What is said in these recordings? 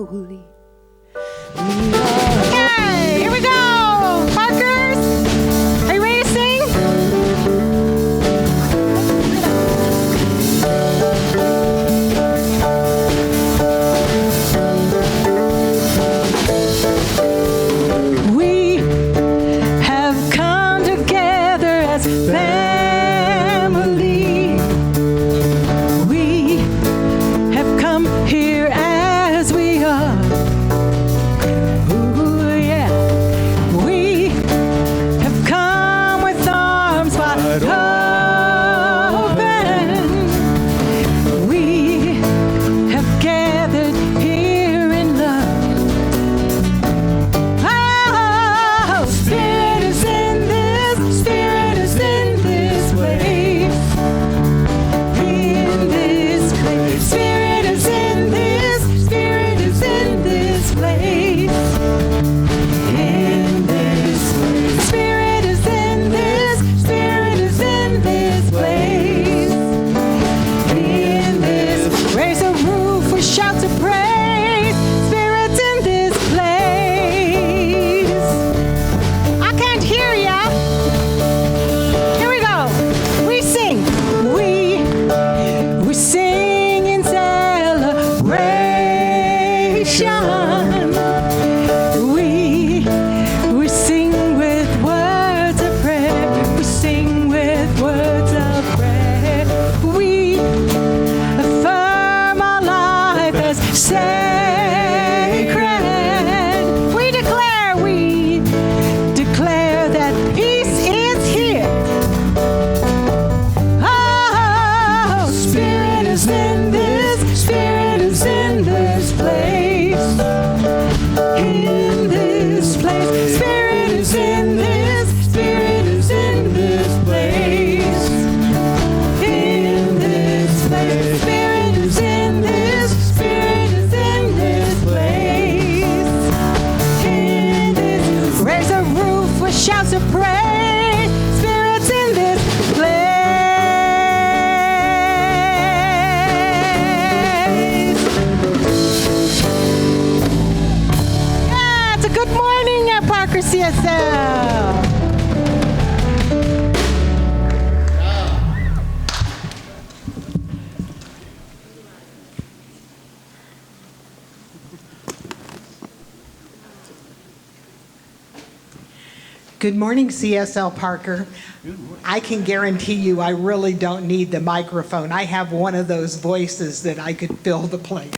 holy. Okay, here we go. Parkers, are you ready to sing? We have come together as family. We have come here as we are. Ooh, yeah. We have come with arms wide open. We have gathered here in love. Oh, Spirit is in this, Spirit is in this place. In this place, Spirit is in this, Spirit is in this place. In this place, Spirit is in this, Spirit is in this place. In this, raise a roof with shouts of praise. Spirit's in this place. I can't hear ya. Here we go. We sing. We sing in celebration. We sing with words of prayer. We sing with words of prayer. We affirm our life as sacred. We declare that peace is here. Oh, Spirit is in this, Spirit is in this place. In this place, Spirit is in this, Spirit is in this place. In this place, Spirit is in this, Spirit is in this place. In this, raise a roof with shouts of praise. Spirit's in this place. Yeah, it's a good morning at Parker CSL. Good morning, CSL Parker. I can guarantee you I really don't need the microphone. I have one of those voices that I could fill the place.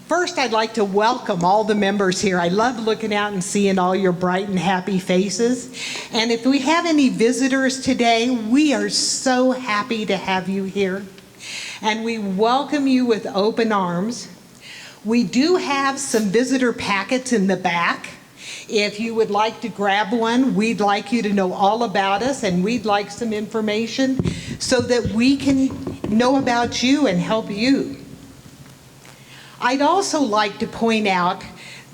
First, I'd like to welcome all the members here. I love looking out and seeing all your bright and happy faces. And if we have any visitors today, we are so happy to have you here. And we welcome you with open arms. We do have some visitor packets in the back. If you would like to grab one, we'd like you to know all about us, and we'd like some information so that we can know about you and help you. I'd also like to point out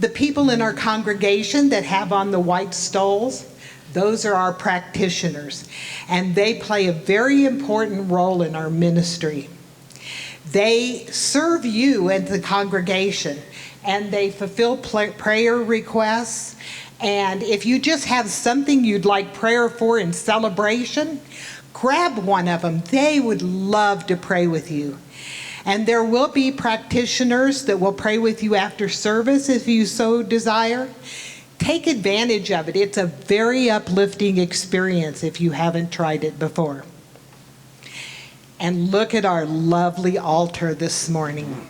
the people in our congregation that have on the white stoles. Those are our practitioners, and they play a very important role in our ministry. They serve you and the congregation, and they fulfill prayer requests. And if you just have something you'd like prayer for in celebration, grab one of them. They would love to pray with you. And there will be practitioners that will pray with you after service if you so desire. Take advantage of it. It's a very uplifting experience if you haven't tried it before. And look at our lovely altar this morning.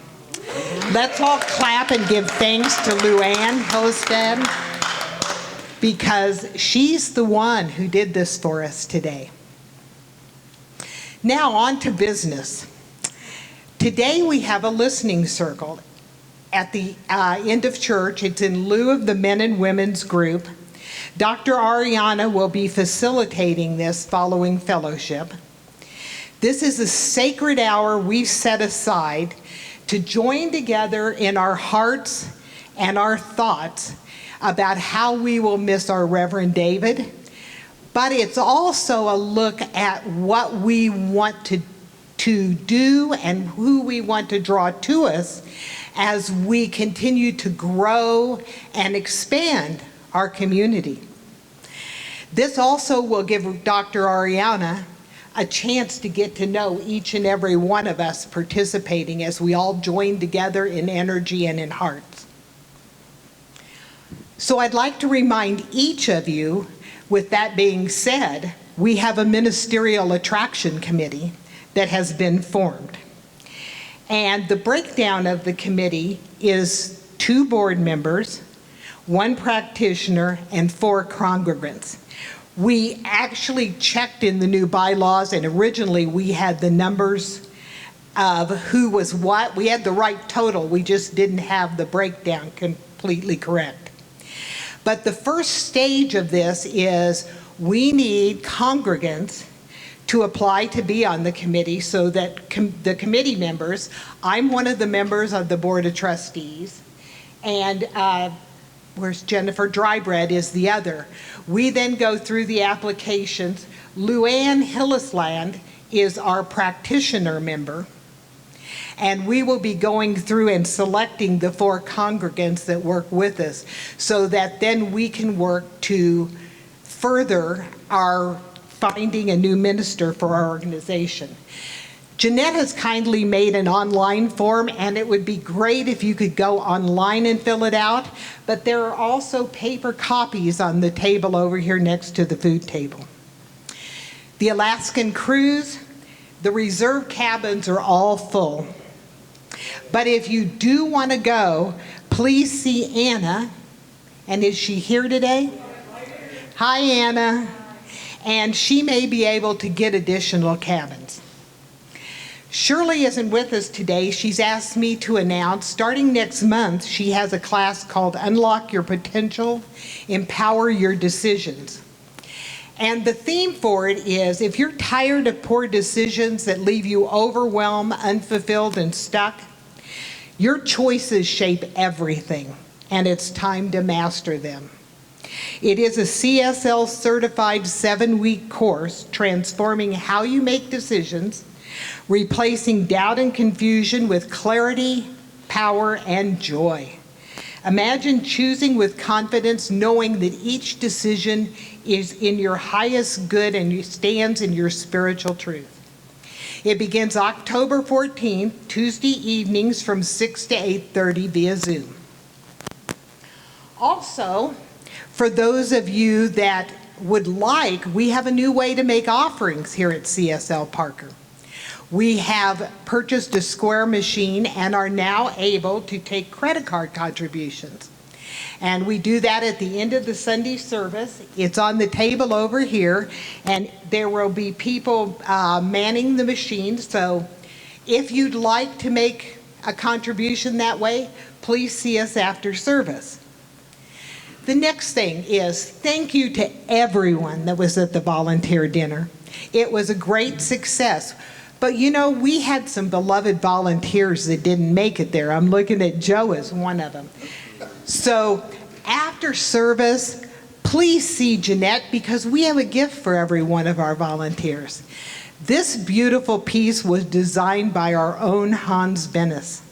Let's all clap and give thanks to Luann Hosted, because she's the one who did this for us today. Now on to business. Today we have a listening circle at the end of church. It's in lieu of the men and women's group. Dr. Ahriana will be facilitating this following fellowship. This is a sacred hour we've set aside to join together in our hearts and our thoughts about how we will miss our Reverend David, but it's also a look at what we want to do and who we want to draw to us as we continue to grow and expand our community. This also will give Dr. Ahriana a chance to get to know each and every one of us participating as we all join together in energy and in hearts. So I'd like to remind each of you, with that being said, we have a ministerial attraction committee that has been formed. And the breakdown of the committee is 2 board members, 1 practitioner, and 4 congregants. We actually checked in the new bylaws, and originally we had the numbers of who was what. We had the right total, we just didn't have the breakdown completely correct. But the first stage of this is we need congregants to apply to be on the committee, so that the committee members, I'm one of the members of the Board of Trustees, and where's Jennifer Drybread is the other. We then go through the applications. Luann Hillisland is our practitioner member, and we will be going through and selecting the 4 congregants that work with us, so that then we can work to further our finding a new minister for our organization. Jeanette has kindly made an online form, and it would be great if you could go online and fill it out, but there are also paper copies on the table over here next to the food table. The Alaskan cruise, the reserve cabins are all full. But if you do want to go, please see Anna. And is she here today? Hi, Anna. And she may be able to get additional cabins. Shirley isn't with us today. She's asked me to announce, starting next month, she has a class called Unlock Your Potential, Empower Your Decisions. And the theme for it is, if you're tired of poor decisions that leave you overwhelmed, unfulfilled, and stuck, your choices shape everything, and it's time to master them. It is a CSL certified 7-week course transforming how you make decisions, replacing doubt and confusion with clarity, power, and joy. Imagine choosing with confidence, knowing that each decision is in your highest good and stands in your spiritual truth. It begins October 14th, Tuesday evenings from 6 to 8:30 via Zoom. Also, for those of you that would like, we have a new way to make offerings here at CSL Parker. We have purchased a Square machine and are now able to take credit card contributions. And we do that at the end of the Sunday service. It's on the table over here, and there will be people manning the machine. So if you'd like to make a contribution that way, please see us after service. The next thing is thank you to everyone that was at the volunteer dinner. It was a great success. But you know, we had some beloved volunteers that didn't make it there. I'm looking at Joe as one of them. So after service, please see Jeanette, because we have a gift for every one of our volunteers. This beautiful piece was designed by our own Hans Bennis.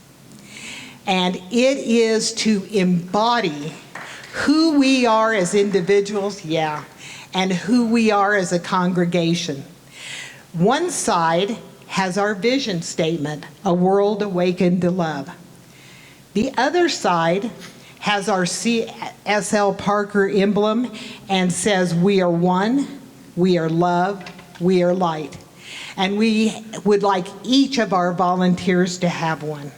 And it is to embody who we are as individuals, and who we are as a congregation. One side has our vision statement, a world awakened to love. The other side has our CSL Parker emblem and says, we are one, we are love, we are light. And we would like each of our volunteers to have one.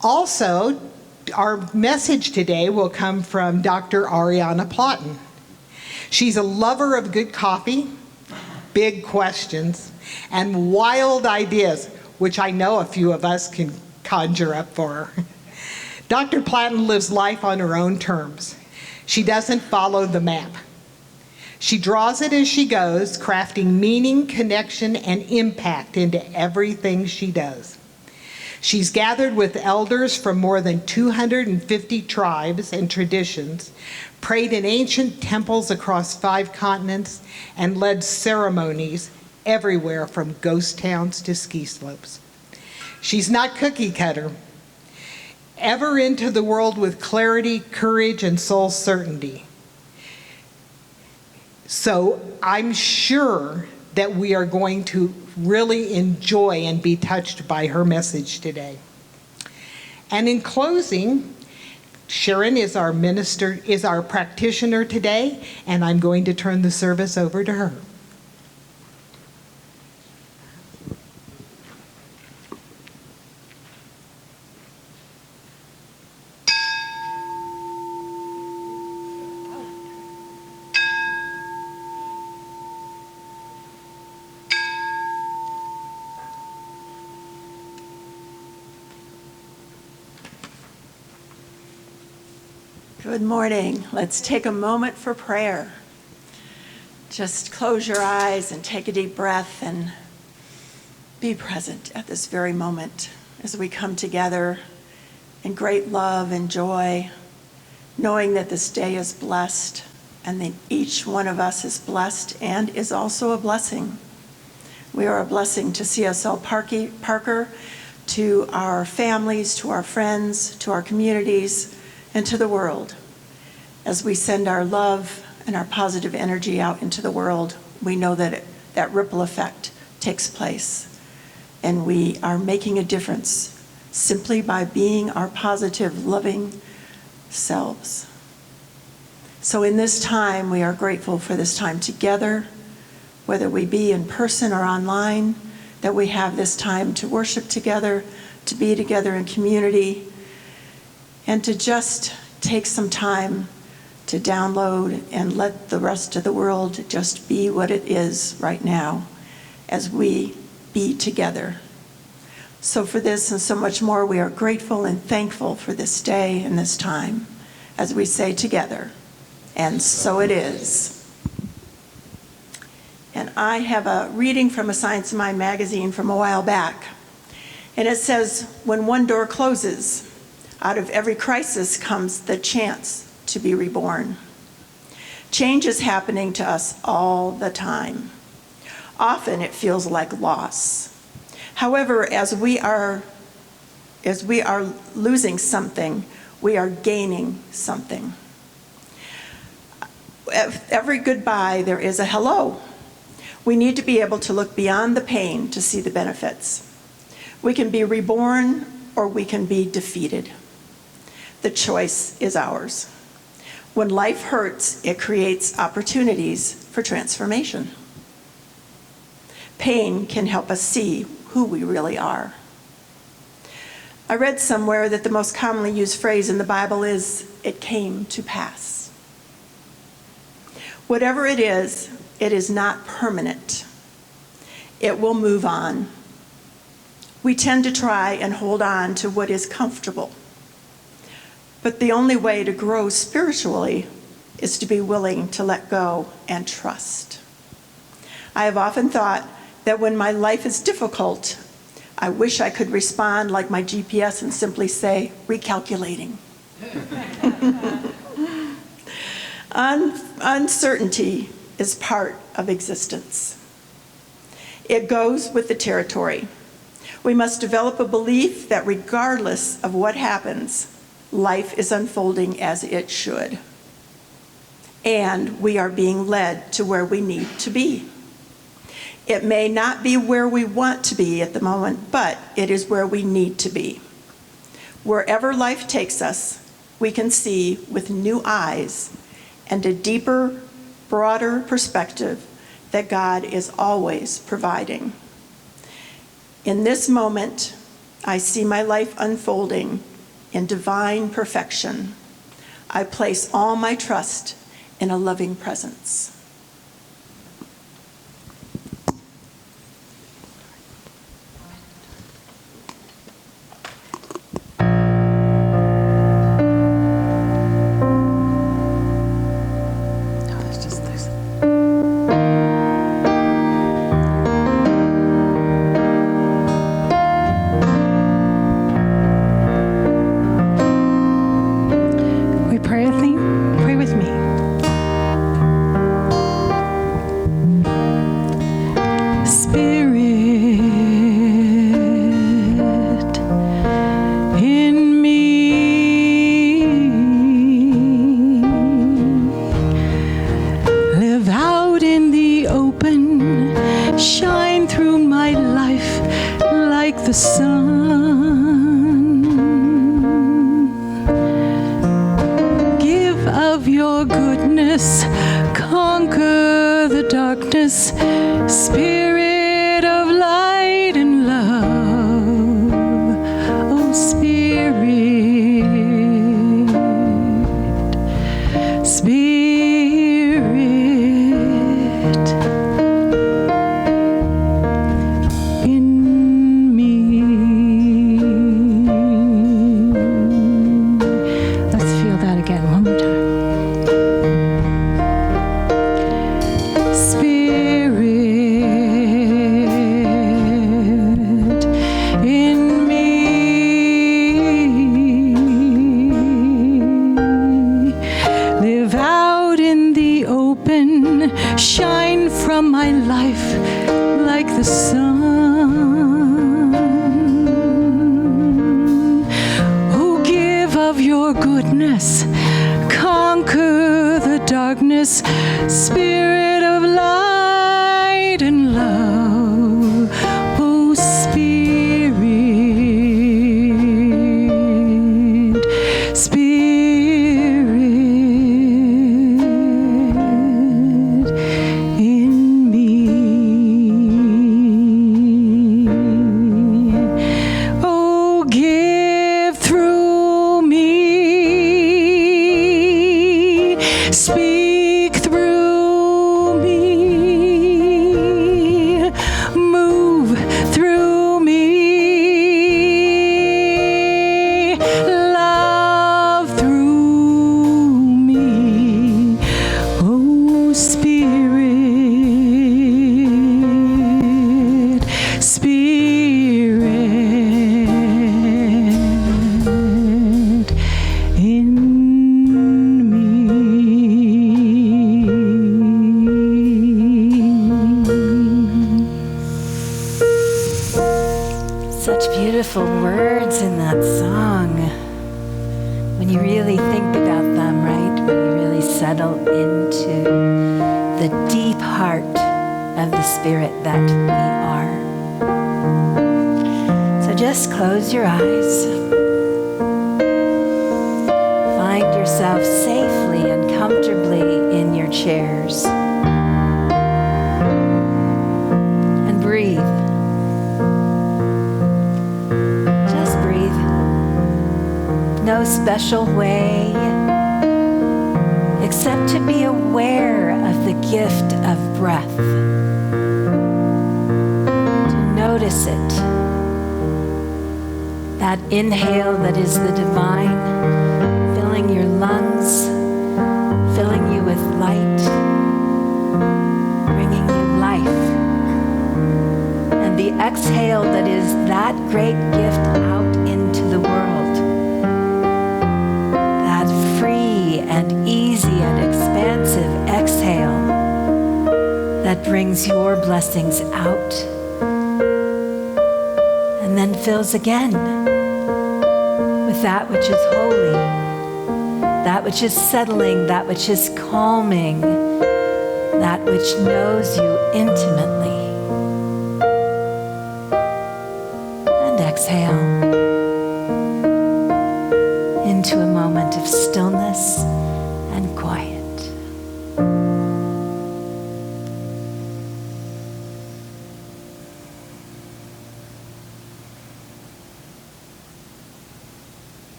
Also, our message today will come from Dr. Ahriana Platten. She's a lover of good coffee, big questions, and wild ideas, which I know a few of us can conjure up for her. Dr. Platten lives life on her own terms. She doesn't follow the map. She draws it as she goes, crafting meaning, connection, and impact into everything she does. She's gathered with elders from more than 250 tribes and traditions, prayed in ancient temples across 5 continents, and led ceremonies everywhere from ghost towns to ski slopes. She's not cookie cutter, ever into the world with clarity, courage, and soul certainty. So I'm sure that we are going to really enjoy and be touched by her message today. And in closing, Sharon is our minister, is our practitioner today, and I'm going to turn the service over to her. Good morning. Let's take a moment for prayer. Just close your eyes and take a deep breath and be present at this very moment as we come together in great love and joy, knowing that this day is blessed and that each one of us is blessed and is also a blessing. We are a blessing to CSL Parker, to our families, to our friends, to our communities, and to the world. As we send our love and our positive energy out into the world, we know that that ripple effect takes place, and we are making a difference simply by being our positive, loving selves. So in this time, we are grateful for this time together, whether we be in person or online, that we have this time to worship together, to be together in community, and to just take some time to download and let the rest of the world just be what it is right now as we be together. So for this and so much more, we are grateful and thankful for this day and this time as we say together, and so it is. And I have a reading from a Science of Mind magazine from a while back. And it says, when one door closes, out of every crisis comes the chance to be reborn. Change is happening to us all the time. Often it feels like loss. However, as we are losing something, we are gaining something. Every goodbye, there is a hello. We need to be able to look beyond the pain to see the benefits. We can be reborn or we can be defeated. The choice is ours. When life hurts, it creates opportunities for transformation. Pain can help us see who we really are. I read somewhere that the most commonly used phrase in the Bible is, "It came to pass." Whatever it is not permanent. It will move on. We tend to try and hold on to what is comfortable. But the only way to grow spiritually is to be willing to let go and trust. I have often thought that when my life is difficult, I wish I could respond like my GPS and simply say, recalculating. Uncertainty is part of existence. It goes with the territory. We must develop a belief that regardless of what happens, life is unfolding as it should. And we are being led to where we need to be. It may not be where we want to be at the moment, but it is where we need to be. Wherever life takes us, we can see with new eyes and a deeper, broader perspective that God is always providing. In this moment, I see my life unfolding in divine perfection. I place all my trust in a loving presence. We pray with me? Pray with me. the sun. Give of your goodness, conquer the darkness, Spirit of light and love, oh Spirit, in me. Let's feel that again one more time. Spirit in me, live out in the open, shine from my life like the sun. Oh, give of your goodness, conquer the darkness, Spirit of light and love, oh Spirit, in me. Oh, give through me, speak through me, move through me, love through me, oh Spirit, in me. Such beautiful words in that song. When you really think about them, right? When you really settle into the deep heart of the Spirit that we are. So just close your eyes. Find yourself safely and comfortably in your chairs. And breathe. Just breathe. No special way, except to be aware of the gift of breath. To notice it. That inhale that is the divine, filling your lungs, filling you with light, bringing you life. And the exhale that is that great gift out into the world. That free and easy and expansive exhale that brings your blessings out and then fills again with that which is holy, that which is settling, that which is calming, that which knows you intimately. And exhale into a moment of stillness and quiet.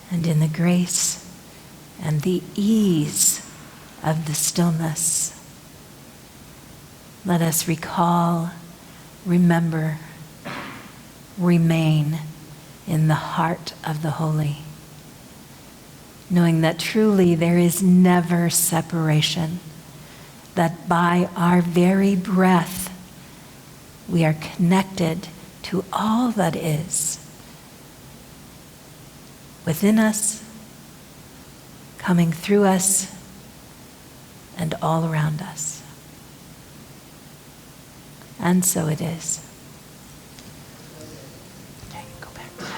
And in the grace and the ease of the stillness, let us recall, remember, remain in the heart of the holy, knowing that truly there is never separation that by our very breath, we are connected to all that is within us, coming through us, and all around us. And so it is. Okay, go back to that.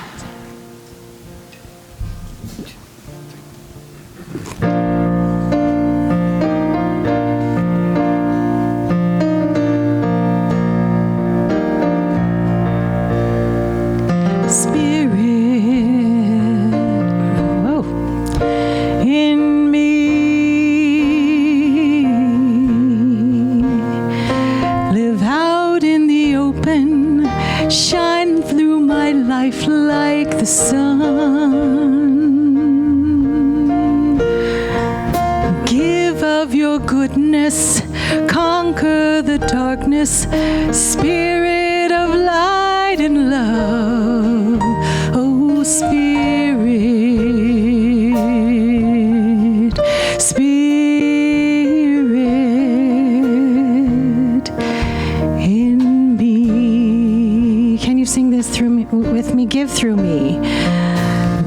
Shine through my life like the sun. Give of your goodness, conquer the darkness, Spirit of light and love. Oh, Spirit, Spirit in me. Can you sing this through me, with me? Give through me.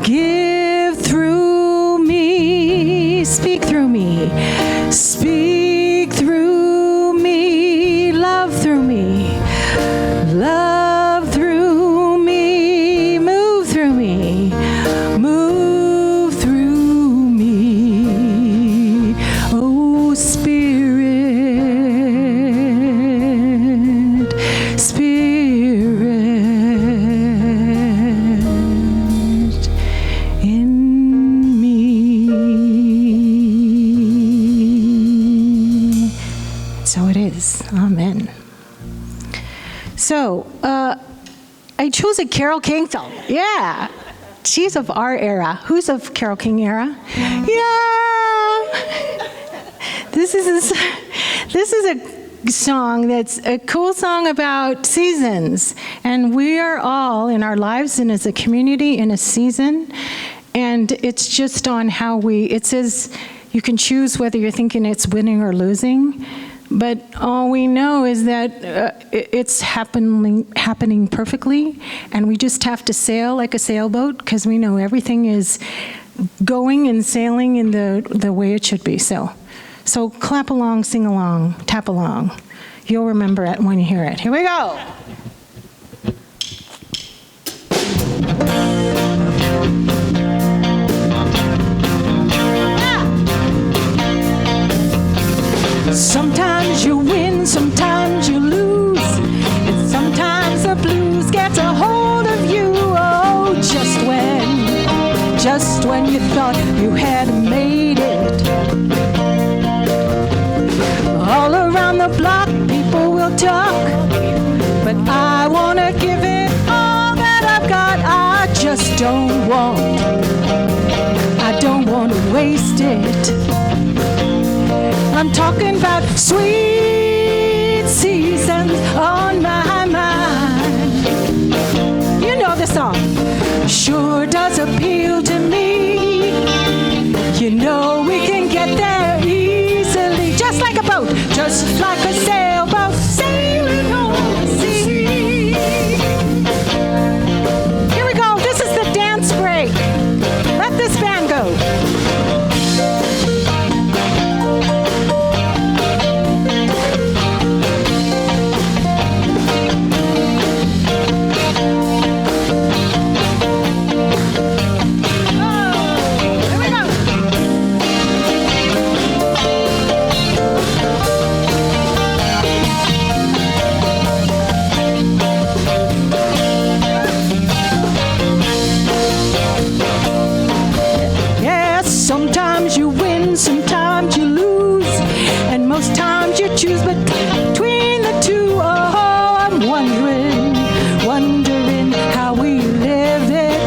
Give through me. Speak through me. Speak through me. Love through me. Love through me. Move through me. Move through me. Oh, Spirit, Spirit in me. So it is. Amen. So, I chose a Carole King song. Yeah. She's of our era. Who's of Carole King era? Yeah. This is a song that's a cool song about seasons. And we are all in our lives and as a community in a season. And it's just on how it says you can choose whether you're thinking it's winning or losing. But all we know is that it's happening perfectly, and we just have to sail like a sailboat because we know everything is going and sailing in the way it should be. So clap along, sing along, tap along. You'll remember it when you hear it. Here we go. Sometimes you win, sometimes you lose, and sometimes the blues get a hold of you. Oh, just when you thought you had made it. All around the block, people will talk, but I want to give it all that I've got. I just don't want to waste it. I'm talking about sweet seasons on my mind. You know the song. Sure does appeal to me. You know we can get there easily. Just like a boat, just like a sailboat sailing on the sea. Here we go. This is the dance break. Let this band go. Sometimes you win, sometimes you lose, and most times you choose between the two. Oh, I'm wondering how we live it.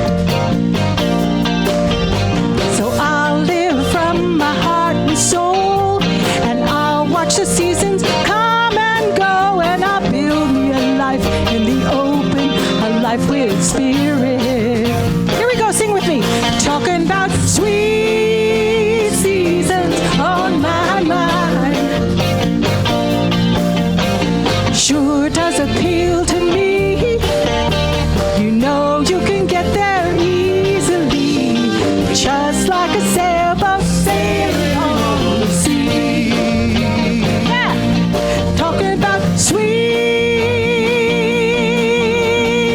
So I'll live from my heart and soul, and I'll watch the seasons come and go, and I'll build me a life in the open, a life with spirit. Here we go, sing with me. Talking about sweet just like a sailboat sailing on the sea. Yeah, talking about sweet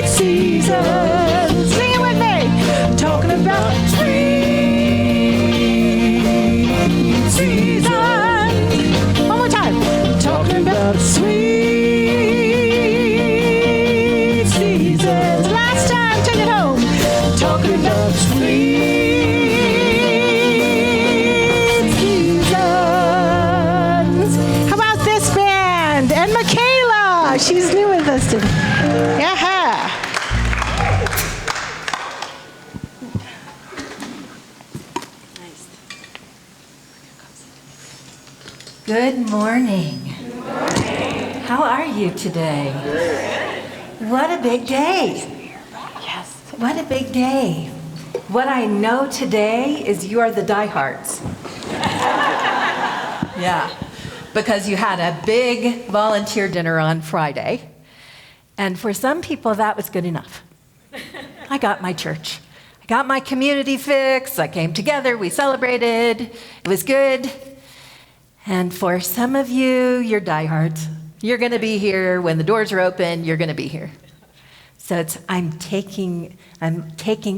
seasons. Sing it with me. Talking about sweet seasons. One more time. Talking about sweet seasons. Last time, take it home. Talking about sweet seasons. How about this band? And Michaela, she's new with us today. Yeah. Good morning. How are you today? What a big day. Yes. What a big day. What I know today is you are the diehards. Yeah. Because you had a big volunteer dinner on Friday. And for some people, that was good enough. I got my church. I got my community fix. I came together. We celebrated. It was good. And for some of you, you're diehards. You're going to be here when the doors are open. You're going to be here. So I'm taking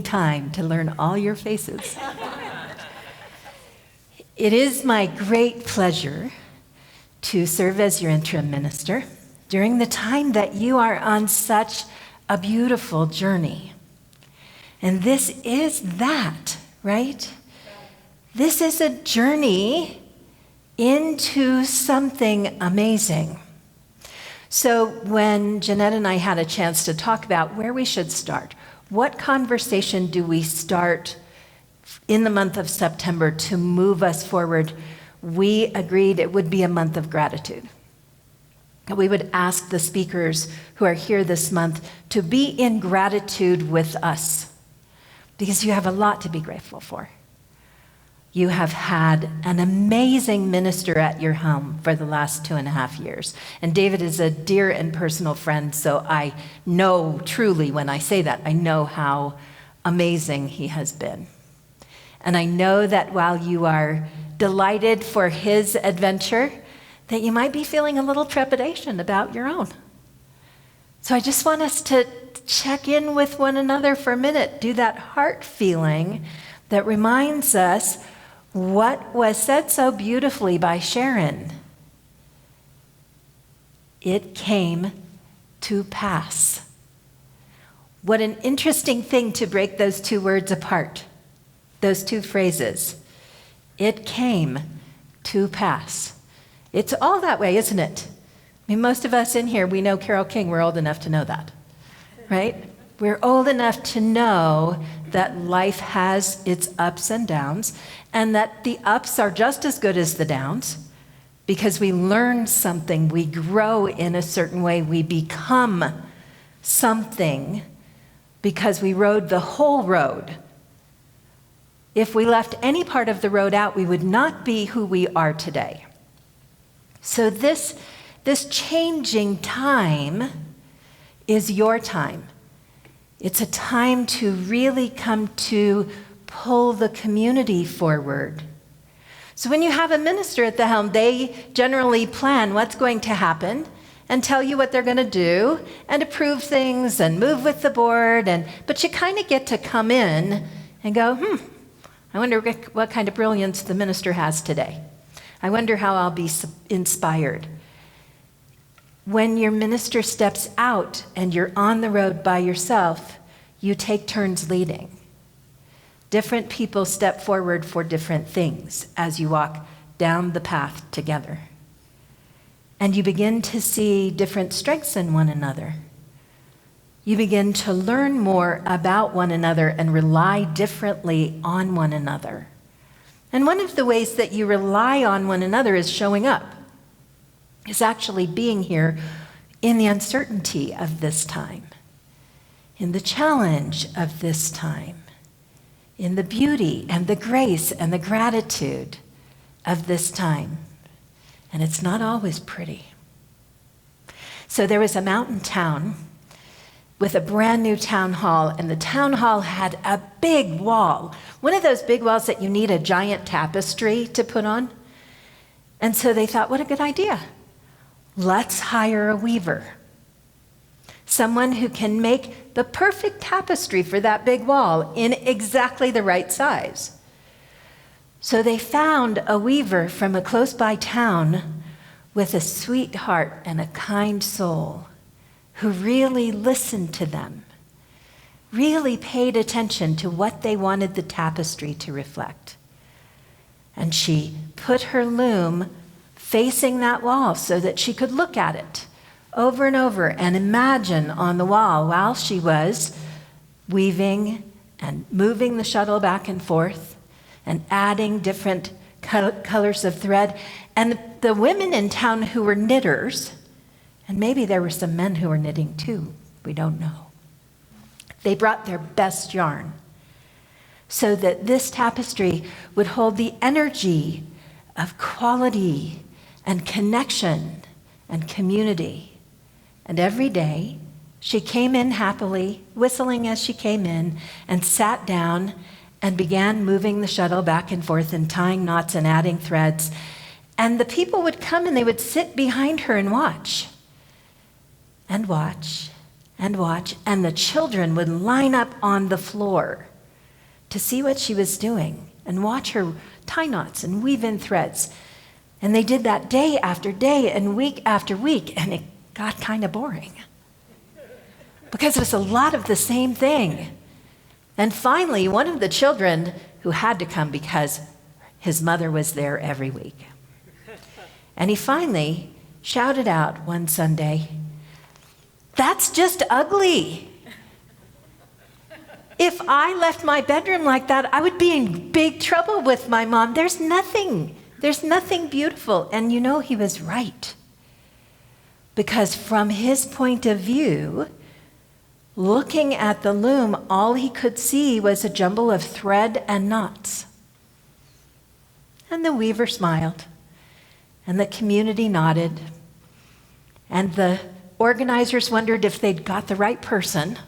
time to learn all your faces. It is my great pleasure to serve as your interim minister during the time that you are on such a beautiful journey. And this is that, right? This is a journey into something amazing. So when Jeanette and I had a chance to talk about where we should start, what conversation do we start in the month of September to move us forward, we agreed it would be a month of gratitude. We would ask the speakers who are here this month to be in gratitude with us, because you have a lot to be grateful for. You have had an amazing minister at your home for the last 2.5 years. And David is a dear and personal friend, so I know truly when I say that, I know how amazing he has been. And I know that while you are delighted for his adventure, that you might be feeling a little trepidation about your own. So I just want us to check in with one another for a minute, do that heart feeling that reminds us what was said so beautifully by Sharon. It came to pass. What an interesting thing to break those two words apart, those two phrases. It came to pass. It's all that way, isn't it? I mean, most of us in here, we know Carole King. We're old enough to know that, right? We're old enough to know that life has its ups and downs, and that the ups are just as good as the downs, because we learn something, we grow in a certain way, we become something because we rode the whole road. If we left any part of the road out, we would not be who we are today. So this changing time is your time. It's a time to really come to pull the community forward. So when you have a minister at the helm, they generally plan what's going to happen and tell you what they're going to do and approve things and move with the board. But you kind of get to come in and go, I wonder what kind of brilliance the minister has today. I wonder how I'll be inspired. When your minister steps out and you're on the road by yourself, you take turns leading. Different people step forward for different things as you walk down the path together. And you begin to see different strengths in one another. You begin to learn more about one another and rely differently on one another. And one of the ways that you rely on one another is showing up, is actually being here in the uncertainty of this time, in the challenge of this time, in the beauty and the grace and the gratitude of this time. And it's not always pretty. So there was a mountain town with a brand new town hall, and the town hall had a big wall, one of those big walls that you need a giant tapestry to put on. And so they thought, what a good idea. Let's hire a weaver, someone who can make the perfect tapestry for that big wall in exactly the right size. So they found a weaver from a close by town with a sweet heart and a kind soul, who really listened to them, really paid attention to what they wanted the tapestry to reflect. And she put her loom facing that wall so that she could look at it over and over and imagine on the wall while she was weaving and moving the shuttle back and forth and adding different colors of thread. And the women in town who were knitters, and maybe there were some men who were knitting too, we don't know, they brought their best yarn so that this tapestry would hold the energy of quality and connection and community. And every day she came in happily, whistling as she came in, and sat down and began moving the shuttle back and forth and tying knots and adding threads. And the people would come and they would sit behind her and watch. And watch, and watch, and the children would line up on the floor to see what she was doing and watch her tie knots and weave in threads. And they did that day after day and week after week, and it got kind of boring because it was a lot of the same thing. And finally, one of the children who had to come because his mother was there every week, and he finally shouted out one Sunday, "That's just ugly. If I left my bedroom like that, I would be in big trouble with my mom. There's nothing beautiful." And you know, he was right. Because from his point of view, looking at the loom, all he could see was a jumble of thread and knots. And the weaver smiled, and the community nodded, and the organizers wondered if they'd got the right person.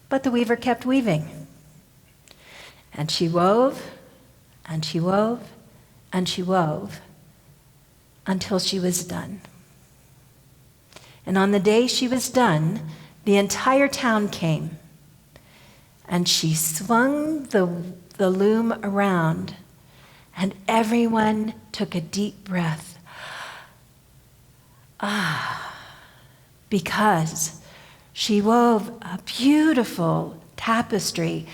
But the weaver kept weaving. And she wove, and she wove, and she wove until she was done. And on the day she was done, the entire town came. And she swung the loom around, and everyone took a deep breath. Because she wove a beautiful tapestry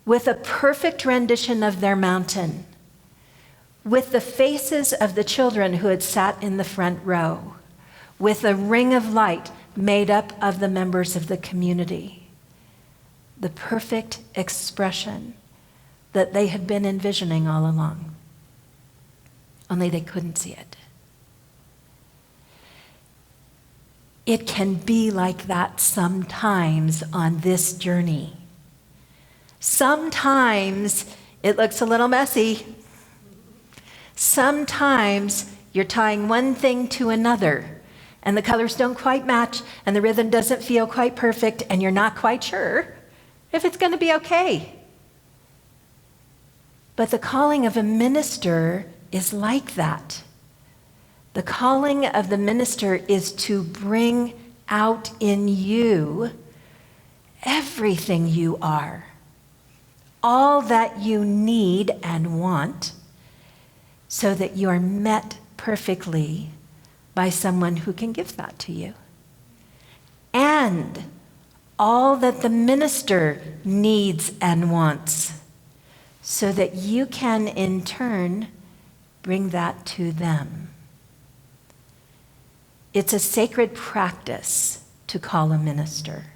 with a perfect rendition of their mountain, with the faces of the children who had sat in the front row, with a ring of light made up of the members of the community, the perfect expression that they had been envisioning all along, only they couldn't see it. It can be like that sometimes on this journey. Sometimes it looks a little messy. Sometimes you're tying one thing to another, and the colors don't quite match, and the rhythm doesn't feel quite perfect, and you're not quite sure if it's going to be okay. But the calling of a minister is like that. The calling of the minister is to bring out in you everything you are, all that you need and want, so that you are met perfectly by someone who can give that to you. And all that the minister needs and wants, so that you can in turn bring that to them. It's a sacred practice to call a minister.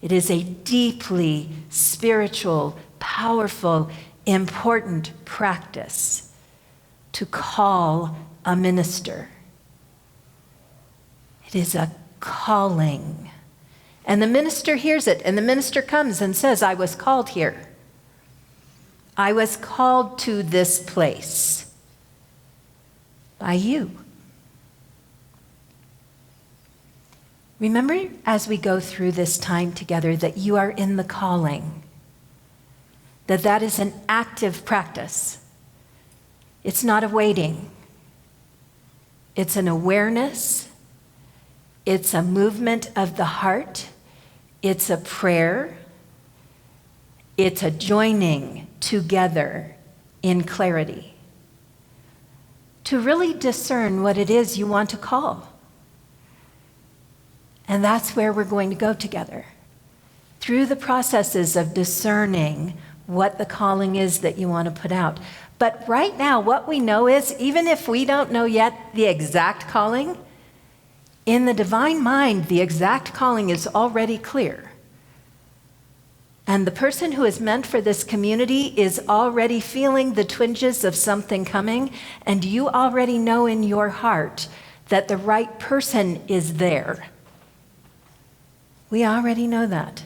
It is a deeply spiritual, powerful, important practice to call a minister. It is a calling. And the minister hears it, and the minister comes and says, "I was called here. I was called to this place by you." Remember, as we go through this time together, that you are in the calling, that is an active practice. It's not a waiting. It's an awareness. It's a movement of the heart. It's a prayer. It's a joining together in clarity to really discern what it is you want to call. And that's where we're going to go together, through the processes of discerning what the calling is that you want to put out. But right now, what we know is, even if we don't know yet the exact calling, in the divine mind, the exact calling is already clear. And the person who is meant for this community is already feeling the twinges of something coming, and you already know in your heart that the right person is there. We already know that.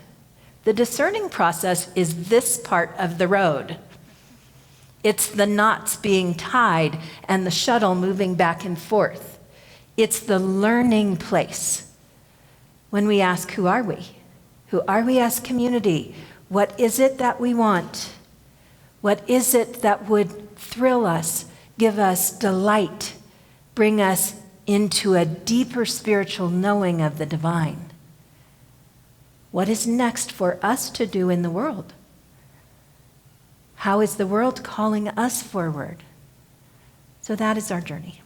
The discerning process is this part of the road. It's the knots being tied and the shuttle moving back and forth. It's the learning place. When we ask, who are we? Who are we as community? What is it that we want? What is it that would thrill us, give us delight, bring us into a deeper spiritual knowing of the divine? What is next for us to do in the world? How is the world calling us forward? So that is our journey.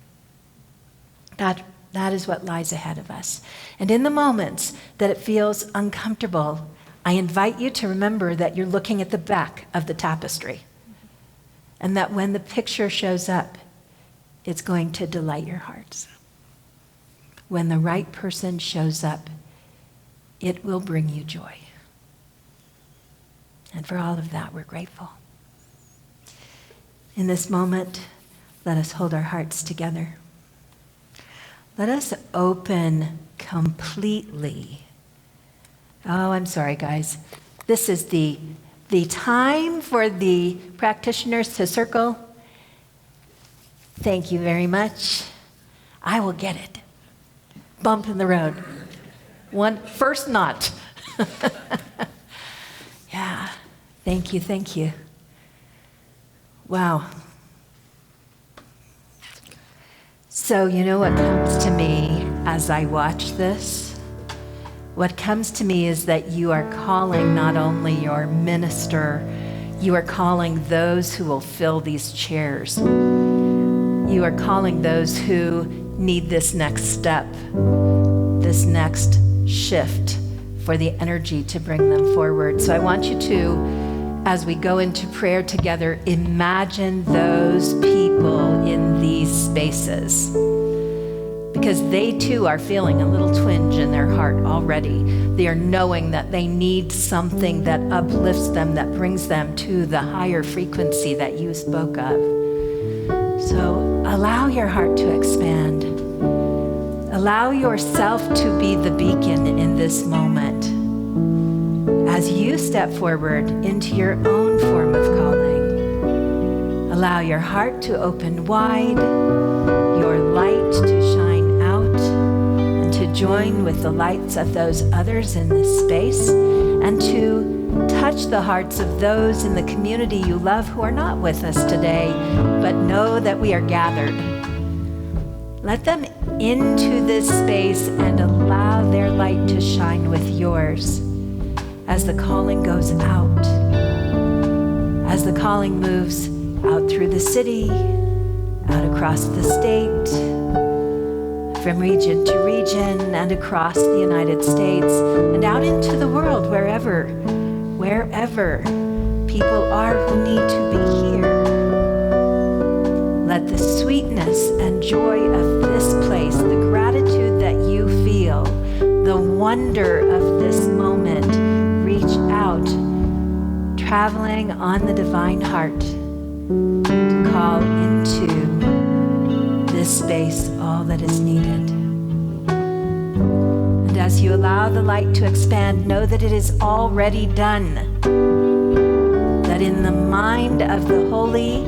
That is what lies ahead of us. And in the moments that it feels uncomfortable, I invite you to remember that you're looking at the back of the tapestry, and that when the picture shows up, it's going to delight your hearts. When the right person shows up, it will bring you joy. And for all of that, we're grateful. In this moment, let us hold our hearts together. Let us open completely. Oh, I'm sorry, guys. This is the time for the practitioners to circle. Thank you very much. I will get it. Bump in the road. First knot. Yeah. Thank you. Wow. So you know what comes to me as I watch this? What comes to me is that you are calling not only your minister, you are calling those who will fill these chairs. You are calling those who need this next step, this next shift for the energy to bring them forward. So I want you to, as we go into prayer together, imagine those people in these spaces, because they too are feeling a little twinge in their heart already. They are knowing that they need something that uplifts them, that brings them to the higher frequency that you spoke of. So allow your heart to expand. Allow yourself to be the beacon in this moment as you step forward into your own form of calling. Allow your heart to open wide, your light to shine out, and to join with the lights of those others in this space, and to touch the hearts of those in the community you love who are not with us today, but know that we are gathered. Let them into this space and allow their light to shine with yours as the calling goes out, as the calling moves out through the city, out across the state, from region to region, and across the United States, and out into the world, wherever people are who need to be here. Let the sweetness and joy of this place, the gratitude that you feel, the wonder of this moment reach out, traveling on the divine heart to call into this space all that is needed. And as you allow the light to expand, know that it is already done. That in the mind of the holy,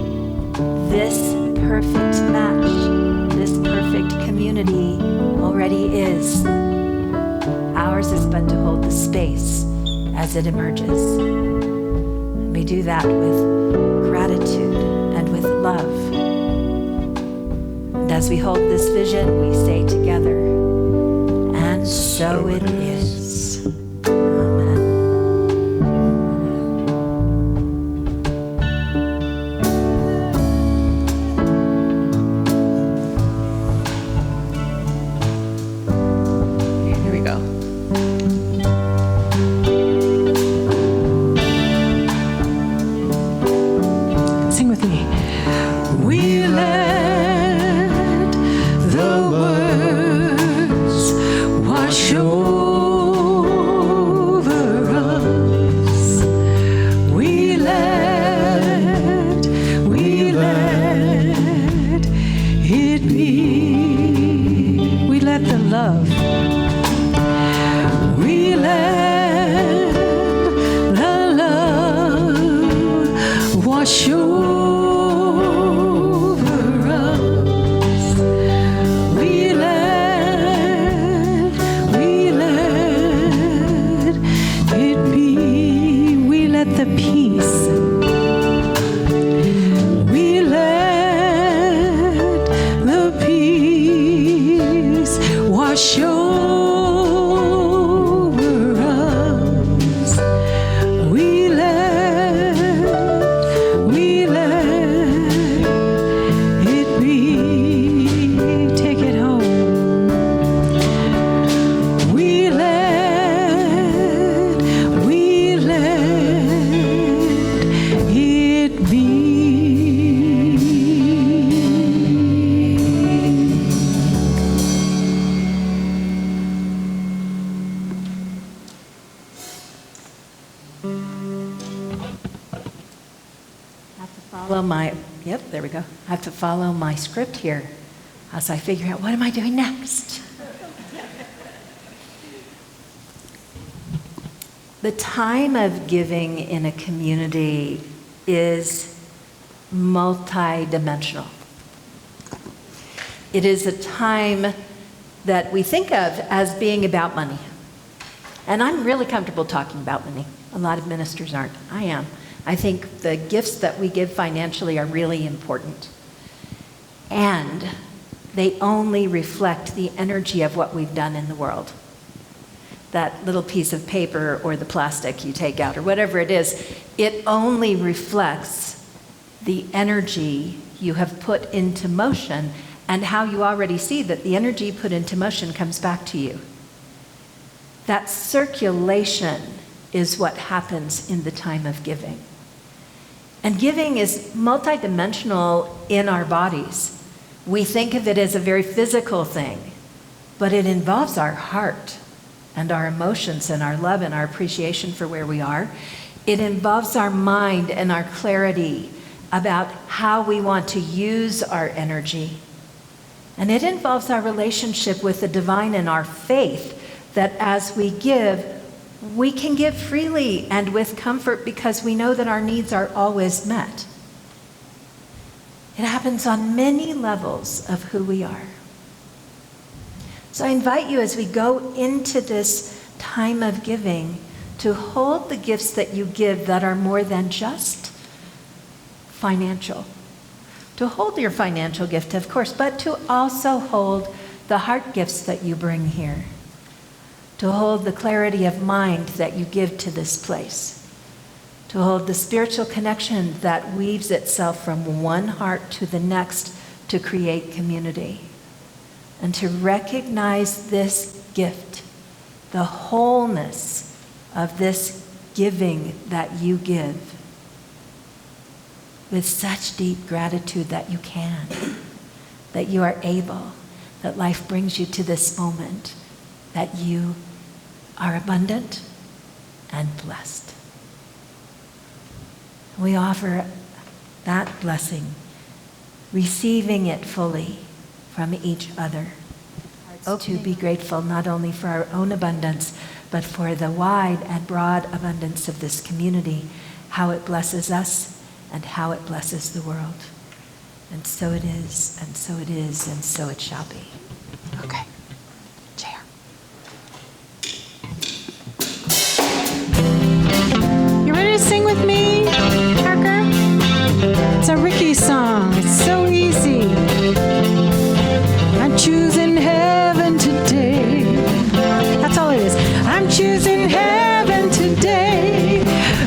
this perfect match, this perfect community already is. Ours is but to hold the space as it emerges. And we do that with gratitude and with love. And as we hold this vision, we say together, and so it is. Amen. Here we go. Sing with me. We let the words wash over us. We let it be. We let the love. We let the love wash over us. We let it be. We let the peace. We let the peace wash over us. We let it be. Take it home. We let it be. There we go. I have to follow my script here as I figure out what am I doing next. The time of giving in a community is multidimensional. It is a time that we think of as being about money. And I'm really comfortable talking about money. A lot of ministers aren't. I am. I think the gifts that we give financially are really important. And they only reflect the energy of what we've done in the world. That little piece of paper or the plastic you take out or whatever it is, it only reflects the energy you have put into motion and how you already see that the energy put into motion comes back to you. That circulation is what happens in the time of giving. And giving is multidimensional in our bodies. We think of it as a very physical thing, but it involves our heart and our emotions and our love and our appreciation for where we are. It involves our mind and our clarity about how we want to use our energy. And it involves our relationship with the divine and our faith that as we give, we can give freely and with comfort because we know that our needs are always met. It happens on many levels of who we are. So I invite you as we go into this time of giving to hold the gifts that you give that are more than just financial. To hold your financial gift, of course, but to also hold the heart gifts that you bring here. To hold the clarity of mind that you give to this place. To hold the spiritual connection that weaves itself from one heart to the next to create community. And to recognize this gift, the wholeness of this giving that you give, with such deep gratitude that you can, that you are able, that life brings you to this moment, that you are abundant and blessed. We offer that blessing, receiving it fully from each other. To be grateful not only for our own abundance, but for the wide and broad abundance of this community, how it blesses us and how it blesses the world. And so it is, and so it is, and so it shall be. Okay. Chair. a Ricky song. It's so easy. I'm choosing heaven today. That's all it is. I'm choosing heaven today.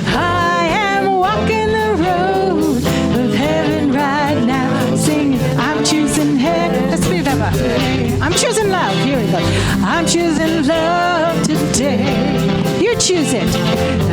I am walking the road of heaven right now, singing, I'm choosing heaven. Let's speed it up. I'm choosing love. Here we go. I'm choosing love today. You choose it.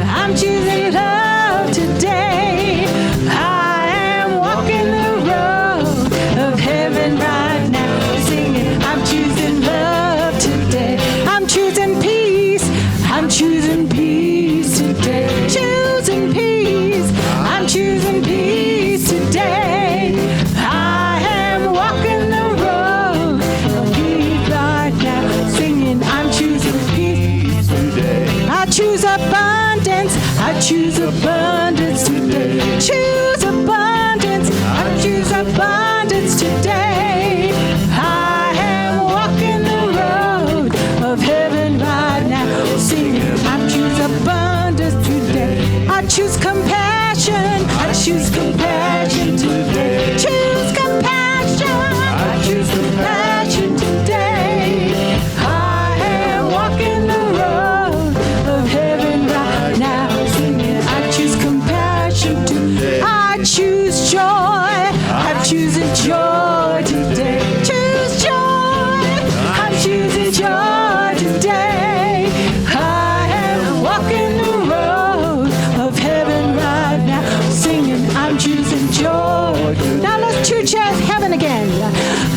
I'm choosing love today. I am walking the road of heaven right now, singing, I'm choosing love today. I'm choosing peace. I'm choosing peace today. Choosing peace. I'm choosing peace today. I am walking the road of peace right now, singing, I'm choosing peace today. I choose abundance. I choose abundance today. Choose abundance. I choose abundance today. I am walking the road of heaven right now, singing, I choose abundance today. I choose compassion. I choose compassion today. Choose compassion. I choose compassion today. I am walking the road of heaven right now, singing, I choose compassion today. I choose joy. I'm choosing joy today. Choose joy. I'm choosing joy today. I am walking the road of heaven right now, singing, I'm choosing joy. Now let's choose heaven again.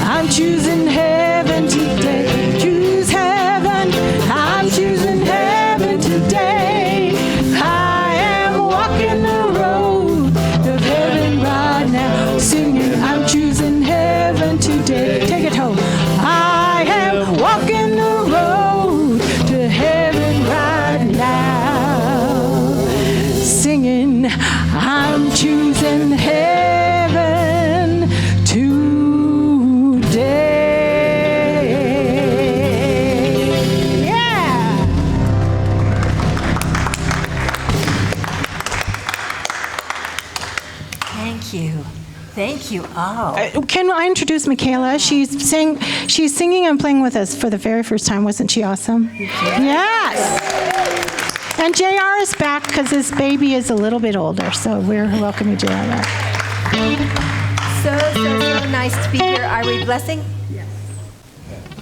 I'm choosing heaven today. Choose heaven. I'm choosing heaven today. I am walking the road of heaven right now, singing, I'm choosing heaven today. Take it home. I am walking the road to heaven right now, singing, I'm choosing heaven today. Yeah. Thank you. Thank you all. Can I introduce Michaela? She's singing and playing with us for the very first time. Wasn't she awesome? Yes. And JR is back because his baby is a little bit older, so we're welcoming JR back. So nice to be here. Are we blessing? Yes.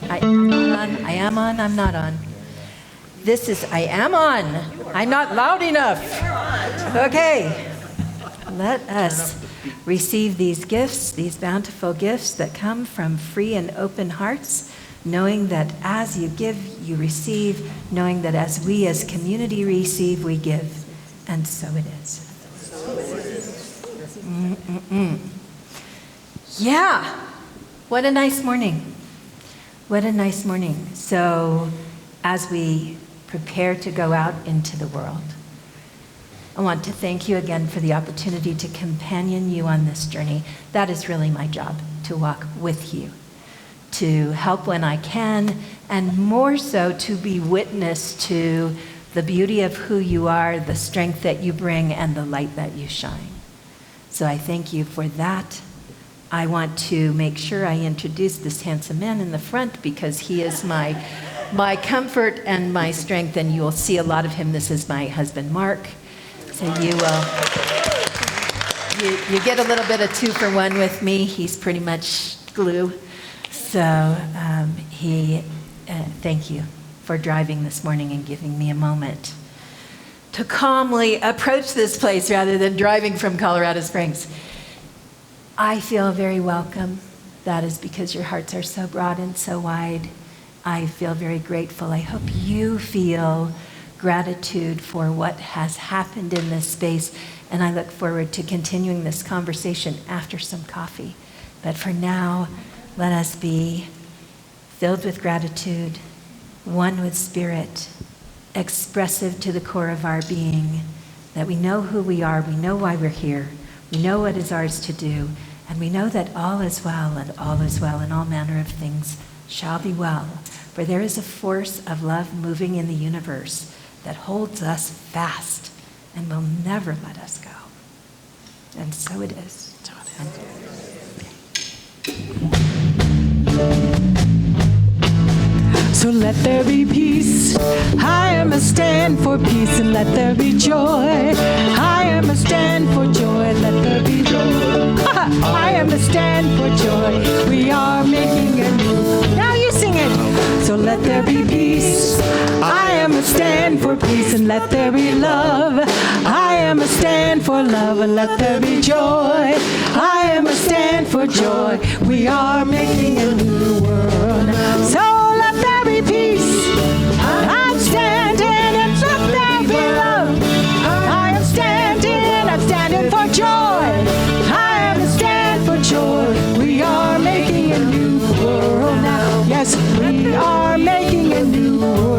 I am on, I'm not on. This is, I am on. I'm not loud enough. Okay. Let us receive these gifts, these bountiful gifts that come from free and open hearts, knowing that as you give, you receive, knowing that as we as community receive, we give. And so it is. Yeah. What a nice morning. What a nice morning. So as we prepare to go out into the world, I want to thank you again for the opportunity to companion you on this journey. That is really my job, to walk with you, to help when I can, and more so to be witness to the beauty of who you are, the strength that you bring, and the light that you shine. So I thank you for that. I want to make sure I introduce this handsome man in the front because he is my comfort and my strength, and you'll see a lot of him. This is my husband, Mark. So you get a little bit of 2-for-1 with me. He's pretty much glue. So thank you for driving this morning and giving me a moment to calmly approach this place rather than driving from Colorado Springs. I feel very welcome. That is because your hearts are so broad and so wide. I feel very grateful. I hope you feel gratitude for what has happened in this space, and I look forward to continuing this conversation after some coffee. But for now, let us be filled with gratitude, one with spirit, expressive to the core of our being, that we know who we are, we know why we're here, we know what is ours to do, and we know that all is well, and all is well, and all manner of things shall be well. For there is a force of love moving in the universe that holds us fast and will never let us go. And so it is. So it is. So let there be peace. I am a stand for peace, and let there be joy. I am a stand for joy. Let there be joy. I am a stand for joy. We are making a new. Now you sing it. So let there be peace. I am a stand for peace, and let there be love. I am a stand for love, and let there be joy. I am a stand for joy. We are making a new world. So let there be peace. I'm standing, and let there be love. I am standing, I'm standing for joy. I am a stand for joy. We are making a new world now. Yes, we are making a new world.